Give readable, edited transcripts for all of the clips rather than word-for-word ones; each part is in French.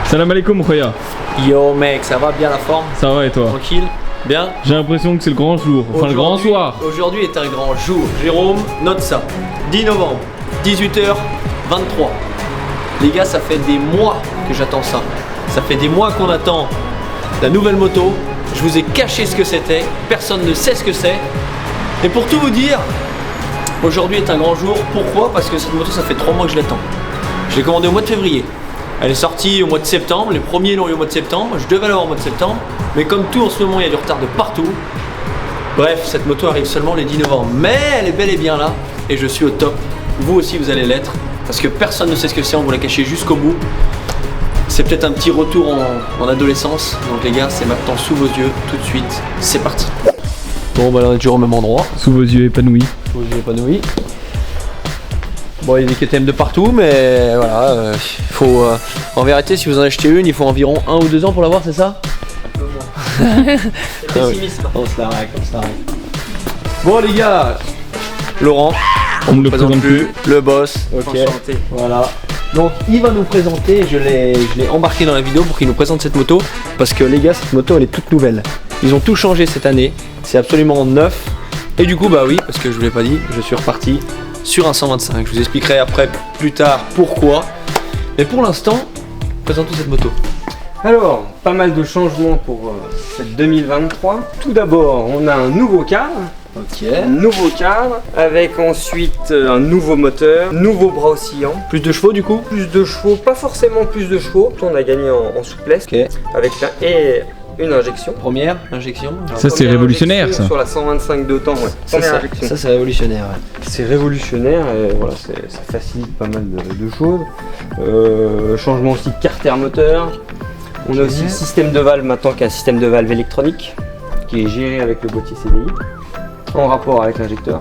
Salam alaikum Khoya. Yo mec, ça va bien la forme? Ça va et toi? Tranquille? Bien? J'ai l'impression que c'est le grand jour, enfin le grand soir. Aujourd'hui est un grand jour. Jérôme, note ça. 10 novembre, 18h23. Les gars, ça fait des mois que j'attends ça. Ça fait des mois qu'on attend la nouvelle moto. Je vous ai caché ce que c'était. Personne ne sait ce que c'est. Et pour tout vous dire, aujourd'hui est un grand jour. Pourquoi? Parce que cette moto, ça fait 3 mois que je l'attends. Je l'ai commandée au mois de février. Elle est sortie au mois de septembre. Les premiers l'ont eu au mois de septembre. Je devais l'avoir au mois de septembre. Mais comme tout en ce moment, il y a du retard de partout. Bref, cette moto arrive seulement les 10 novembre. Mais elle est bel et bien là. Et je suis au top. Vous aussi, vous allez l'être. Parce que personne ne sait ce que c'est. On vous l'a caché jusqu'au bout. C'est peut-être un petit retour en adolescence. Donc les gars, c'est maintenant sous vos yeux. Tout de suite, c'est parti. Bon, bah là, on est toujours au même endroit. Sous vos yeux épanouis. Sous vos yeux épanouis. Bon, il y a des KTM de partout, mais voilà, il faut. En vérité, si vous en achetez une, il faut environ 1 ou 2 ans pour l'avoir, c'est ça? C'est pessimiste. On se la règle, on se la règle. Bon, les gars, Laurent, On ne le présente plus. le boss. Ok. Enchanté. Voilà. Donc, il va nous présenter. Je l'ai embarqué dans la vidéo pour qu'il nous présente cette moto, parce que les gars, cette moto, elle est toute nouvelle. Ils ont tout changé cette année. C'est absolument neuf. Et du coup, bah oui, parce que je vous l'ai pas dit, je suis reparti sur un 125. Je vous expliquerai après, plus tard, pourquoi. Mais pour l'instant, présentons cette moto. Alors, pas mal de changements pour cette 2023. Tout d'abord, on a un nouveau cadre. Ok. Un nouveau cadre, avec ensuite un nouveau moteur, nouveau bras oscillant. Plus de chevaux du coup. Plus de chevaux, pas forcément plus de chevaux. On a gagné en souplesse. Ok. Avec et une injection. Première injection. Ça, c'est Première révolutionnaire, injection ça. Sur la 125 de temps, ouais. Ça, Première injection. c'est révolutionnaire. Ouais. C'est révolutionnaire et voilà, ça facilite pas mal de choses. Changement aussi de carter moteur. On a aussi le système de valve maintenant qui est un système de valve électronique qui est géré avec le boîtier CDI en rapport avec l'injecteur.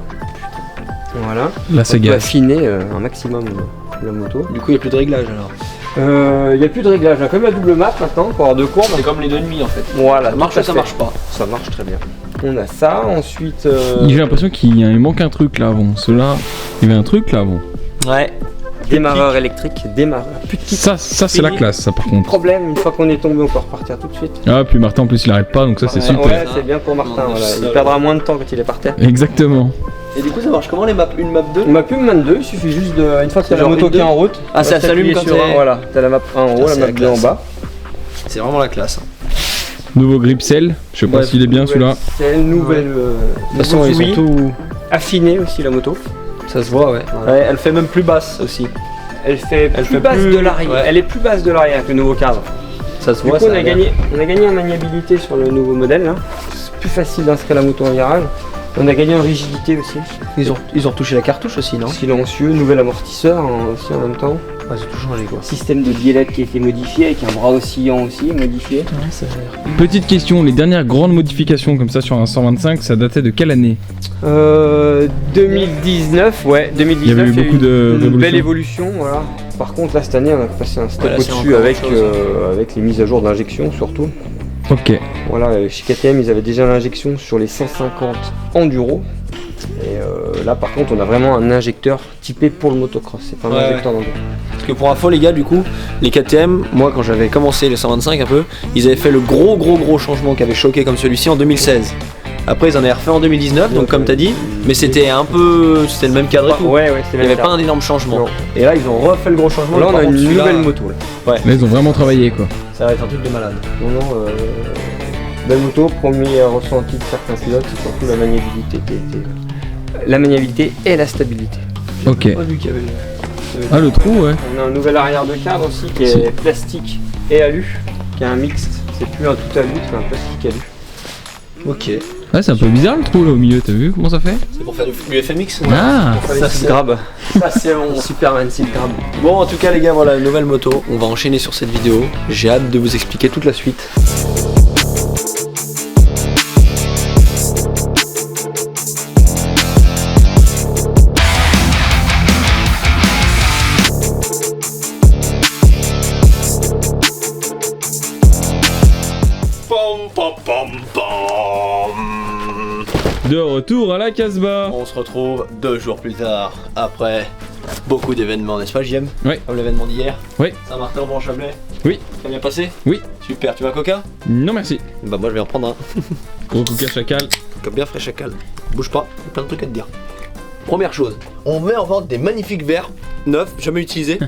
Voilà. Là, On c'est peut gaz. affiner un maximum la moto. Du coup, il n'y a plus de réglage alors. Il n'y a plus de réglage, comme la double map maintenant, pour avoir deux courbes. C'est comme les 2,5 en fait. Voilà, Ça marche tout ou à ça fait. marche pas? Ça marche très bien. On a ça, ensuite. J'ai l'impression qu'il manque un truc là avant. Ceux-là, il y avait un truc là avant. Ouais. Démarreur électrique, démarreur. Plus de kit. Ça c'est la classe, ça par contre. Problème, une fois qu'on est tombé, on peut repartir tout de suite. Ah, puis Martin en plus il arrête pas, donc ça c'est super. Ouais, c'est bien pour Martin, Non, voilà. ça, Il perdra moins de temps quand il est par terre. Exactement. Et du coup, ça marche comment les maps? Une map 2? On m'a plus map 2, il suffit juste de. Une fois que t'as la Genre moto une qui est deux en route, Ah, ça on va s'allume s'appuyer quand sur t'es- un, voilà, t'as la map 1 en haut, Ah, la c'est map la 2 en classe. bas. C'est vraiment la classe. Nouveau gripsel, je sais pas s'il est bien celui-là. C'est une nouvelle. De toute façon, ils sont tout. affinés aussi la moto. Ça se voit, ouais. Voilà. Ouais, elle fait même plus basse aussi. Elle fait plus basse plus- de l'arrière. ouais. Elle est plus basse de l'arrière que le nouveau cadre. Ça se Du voit, coup, ça on a l'air. gagné en maniabilité sur le nouveau modèle. Là. C'est plus facile d'inscrire la moto en virage. On a gagné en rigidité aussi. Ils ont retouché la cartouche aussi, non? Silencieux, nouvel amortisseur aussi en même temps. Ouais, c'est tout changé quoi. Système de biellette qui a été modifié avec un bras oscillant aussi modifié. Ouais, ça a l'air. Petite question, les dernières grandes modifications comme ça sur un 125, ça datait de quelle année? 2019, ouais, 2019. Il y avait eu beaucoup de une révolutions. belle évolution, voilà. Par contre, là, cette année, on a passé un step Ouais, là, c'est au-dessus encore avec, autre chose. avec les mises à jour d'injection surtout. Ok. Voilà, chez KTM, ils avaient déjà l'injection sur les 150 enduro. Et là, par contre, on a vraiment un injecteur typé pour le motocross. C'est pas un Ouais, injecteur d'enduro. Parce que pour info, les gars, du coup, les KTM, moi quand j'avais commencé les 125 un peu, ils avaient fait le gros changement qui avait choqué comme celui-ci en 2016. Après, ils en avaient refait en 2019, donc comme t'as dit, mais c'était un peu. C'était le même cadre et tout. Ouais, c'est Il n'y avait pas un énorme changement. Non. Et là, ils ont refait le gros changement. Là, mais on par a contre, une celui-là, nouvelle moto. Là. Là ils ont vraiment travaillé quoi. Ça va être un truc de malade. Non, belle moto, premier ressenti de certains pilotes, c'est surtout la maniabilité qui était. La maniabilité et la stabilité. Ok. Pas vu qu'il y avait. Ah le trou ouais. On a un nouvel arrière de cadre aussi qui est plastique et alu, qui est un mixte. C'est plus un tout alu, c'est un plastique alu. Ok. Ah c'est un peu bizarre le trou là au milieu, t'as vu comment ça fait? C'est pour faire du FMX? Ah. Ça, c'est grab. Ça, c'est bon. Superman Seal grab. Bon, en tout cas, les gars, voilà, nouvelle moto. On va enchaîner sur cette vidéo. J'ai hâte de vous expliquer toute la suite. De retour à la Casbah. On se retrouve 2 jours plus tard, après beaucoup d'événements, n'est-ce pas, JM? Oui. Comme l'événement d'hier. Oui. Saint-Martin au Chablais. Oui. Ça a bien passé? Oui. Super, tu veux un coca? Non merci. Bah moi je vais en prendre un. Gros coca chacal. Coca bien frais chacal. Bouge pas, il y a plein de trucs à te dire. Première chose, on met en vente des magnifiques verres neufs, jamais utilisés.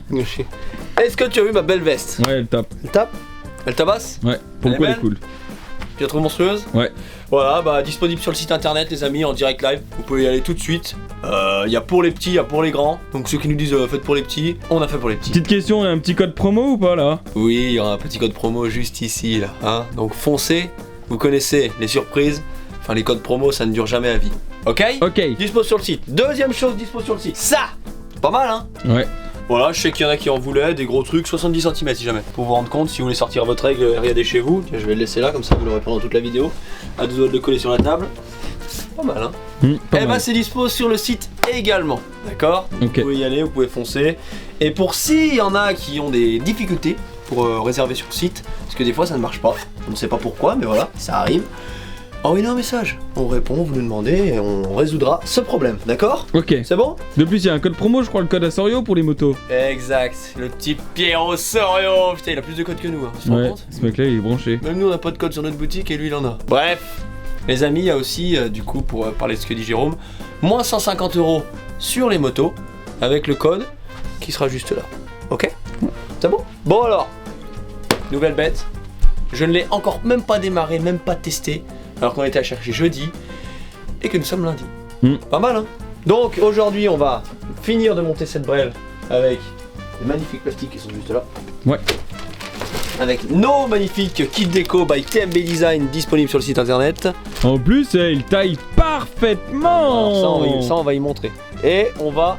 Est-ce que tu as vu ma belle veste? Ouais, elle tape. Elle tape? Elle tabasse? Ouais, pour le coup elle est cool. Tu la trouves monstrueuse? Ouais. Voilà, bah disponible sur le site internet les amis, en direct live. Vous pouvez y aller tout de suite. Il y a pour les petits, il y a pour les grands. Donc ceux qui nous disent faites pour les petits, on a fait pour les petits. Petite question, il y a un petit code promo ou pas là? Oui, il y aura un petit code promo juste ici là. Hein, donc foncez, vous connaissez les surprises. Enfin les codes promo ça ne dure jamais à vie. Ok? Ok. Dispo sur le site. Deuxième chose dispo sur le site. Ça! Pas mal hein? Ouais. Voilà, je sais qu'il y en a qui en voulaient, des gros trucs, 70 cm si jamais. Pour vous rendre compte, si vous voulez sortir votre règle, regardez chez vous. Tiens, je vais le laisser là, comme ça vous l'aurez pendant toute la vidéo. À deux doigts de le coller sur la table. Pas mal hein? Pas Eh mal. ben c'est dispo sur le site également, d'accord? Ok. Vous pouvez y aller, vous pouvez foncer. Et pour s'il y en a qui ont des difficultés pour réserver sur le site, parce que des fois ça ne marche pas, on ne sait pas pourquoi, mais voilà, ça arrive. Envoyez-nous un message, on répond, vous nous demandez et on résoudra ce problème, d'accord? Ok. C'est bon? De plus, il y a un code promo, je crois, le code Asorio pour les motos. Exact, le petit Pierrot Sorio. Putain, il a plus de codes que nous, hein. Tu te rends Ouais, compte? ce mec-là, il est branché. Même nous, on n'a pas de code sur notre boutique et lui, il en a. Bref, les amis, il y a aussi, du coup, pour parler de ce que dit Jérôme, moins 150 € sur les motos avec le code qui sera juste là. Ok? C'est bon? Bon alors, nouvelle bête. Je ne l'ai encore même pas démarré, même pas testé, alors qu'on était à chercher jeudi et que nous sommes lundi. Pas mal, hein? Donc aujourd'hui, on va finir de monter cette brelle avec les magnifiques plastiques qui sont juste là. Ouais. Avec nos magnifiques kits déco by TMB Design disponibles sur le site internet. En plus, il taille parfaitement. Alors ça, on va y montrer. Et on va,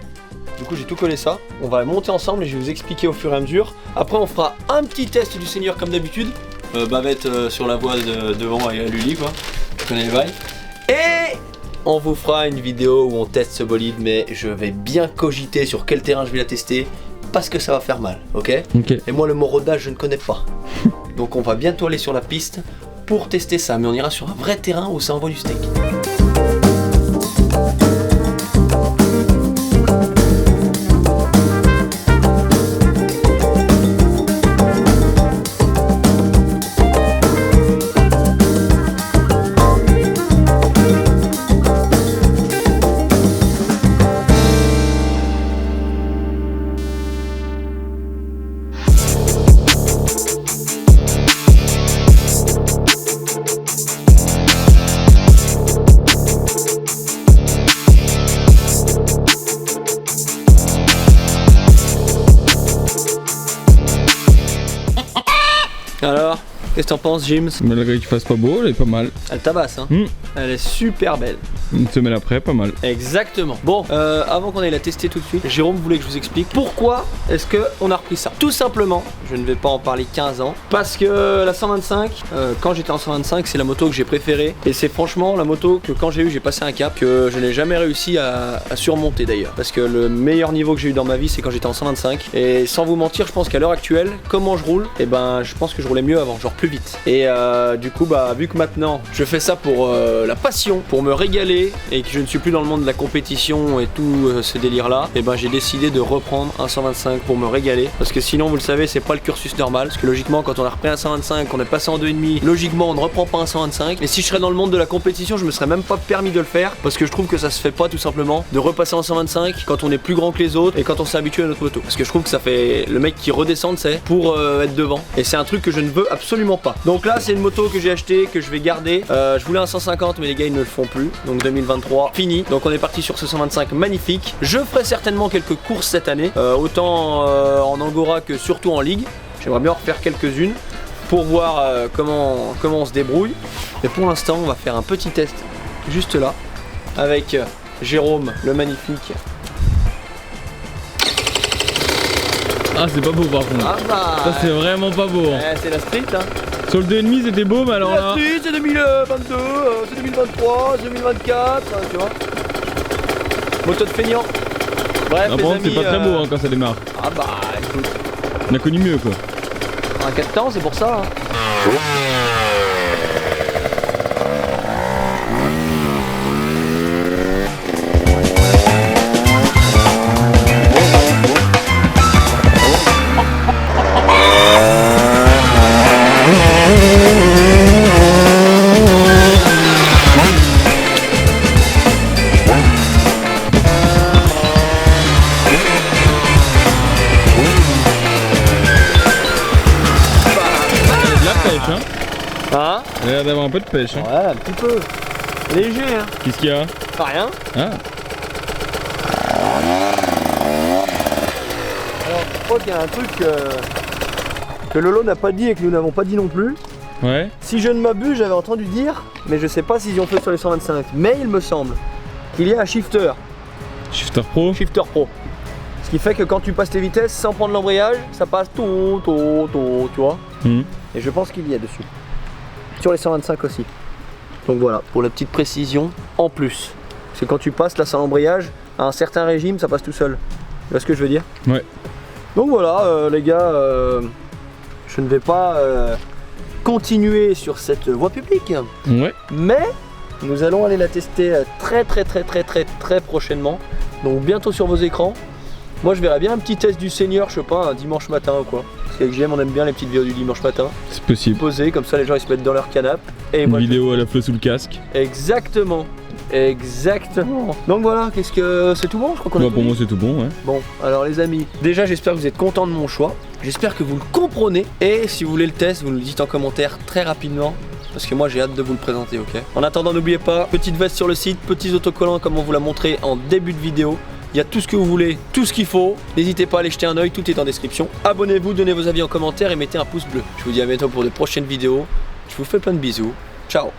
du coup j'ai tout collé ça, on va monter ensemble et je vais vous expliquer au fur et à mesure. Après on fera un petit test du Seigneur comme d'habitude. Bavette sur la voile devant et à Lully quoi. Je connais les bails. Et on vous fera une vidéo où on teste ce bolide, mais je vais bien cogiter sur quel terrain je vais la tester. Parce que ça va faire mal, ok? Ok. Et moi le mot rodage je ne connais pas. Donc on va bientôt aller sur la piste pour tester ça. Mais on ira sur un vrai terrain où ça envoie du steak. Alors, qu'est-ce que t'en penses, James? Malgré qu'il fasse pas beau, elle est pas mal. Elle tabasse, hein? Elle est super belle. Une semaine après, pas mal. Exactement. Bon, avant qu'on aille la tester tout de suite, Jérôme voulait que je vous explique pourquoi est-ce qu'on a repris ça. Tout simplement, je ne vais pas en parler 15 ans, parce que la 125, quand j'étais en 125, c'est la moto que j'ai préférée. Et c'est franchement la moto que quand j'ai eu, j'ai passé un cap que je n'ai jamais réussi à surmonter d'ailleurs. Parce que le meilleur niveau que j'ai eu dans ma vie, c'est quand j'étais en 125. Et sans vous mentir, je pense qu'à l'heure actuelle, comment je roule, et ben je pense que je roulais mieux avant, genre plus vite. Et du coup, bah vu que maintenant, je fais ça pour la passion, pour me régaler, et que je ne suis plus dans le monde de la compétition et tout ce délire là, et ben j'ai décidé de reprendre un 125 pour me régaler, parce que sinon vous le savez c'est pas le cursus normal, parce que logiquement quand on a repris un 125, qu'on est passé en 2,5, logiquement on ne reprend pas un 125, et si je serais dans le monde de la compétition je me serais même pas permis de le faire, parce que je trouve que ça se fait pas tout simplement de repasser en 125 quand on est plus grand que les autres et quand on s'est habitué à notre moto, parce que je trouve que ça fait le mec qui redescend c'est pour être devant, et c'est un truc que je ne veux absolument pas. Donc là c'est une moto que j'ai acheté, que je vais garder. Je voulais un 150 mais les gars ils ne le font plus, donc 2023 fini, donc on est parti sur ce 125 magnifique. Je ferai certainement quelques courses cette année, autant en Angora que surtout en ligue. J'aimerais bien en refaire quelques-unes pour voir comment on se débrouille. Mais pour l'instant on va faire un petit test juste là avec Jérôme le magnifique. Ah, c'est pas beau par contre. Ah bah Ça, c'est vraiment pas beau. c'est la street hein. Sur le 2,5 c'était beau, mais alors La là. street c'est 2022, c'est 2023, c'est 2024, tu vois. Moto de feignant. Bref, Par les contre, amis, c'est pas très beau hein, quand ça démarre. Ah bah écoute, On a connu mieux quoi. un 4 temps c'est pour ça hein. hein. Hein? Il a l'air d'avoir un peu de pêche, hein. Ouais, un petit peu. Léger, hein. Qu'est-ce qu'il y a? Pas rien. Ah, Alors, je crois qu'il y a un truc que Lolo n'a pas dit et que nous n'avons pas dit non plus. ouais. Si je ne m'abuse, j'avais entendu dire, mais je sais pas s'ils ont fait sur les 125, mais il me semble qu'il y a un shifter Shifter Pro. Pro. Ce qui fait que quand tu passes tes vitesses sans prendre l'embrayage, ça passe tout, tu vois. Mhm. Et je pense qu'il y a dessus. Sur les 125 aussi. Donc voilà, pour la petite précision, en plus. Parce que quand tu passes là sans l'embrayage, à un certain régime, ça passe tout seul. Tu vois ce que je veux dire? Ouais. Donc voilà, les gars, je ne vais pas continuer sur cette voie publique. Ouais. Mais nous allons aller la tester très prochainement. Donc bientôt sur vos écrans. Moi je verrais bien un petit test du Seigneur, je sais pas, un dimanche matin ou quoi. Parce qu'avec GM on aime bien les petites vidéos du dimanche matin. C'est possible. Posées, comme ça les gens ils se mettent dans leur canapé. Et Une moi, vidéo à la flotte sous le casque. Exactement. Exactement. Donc voilà, qu'est-ce que c'est tout bon? Je crois qu'on a Bah, tout pour dit. moi c'est tout bon, ouais. Bon, alors les amis, déjà j'espère que vous êtes contents de mon choix. J'espère que vous le comprenez. Et si vous voulez le test, vous nous le dites en commentaire très rapidement. Parce que moi j'ai hâte de vous le présenter, ok? En attendant, n'oubliez pas, petite veste sur le site, petits autocollants comme on vous l'a montré en début de vidéo. Il y a tout ce que vous voulez, tout ce qu'il faut. N'hésitez pas à aller jeter un oeil, tout est en description. Abonnez-vous, donnez vos avis en commentaire et mettez un pouce bleu. Je vous dis à bientôt pour de prochaines vidéos. Je vous fais plein de bisous. Ciao!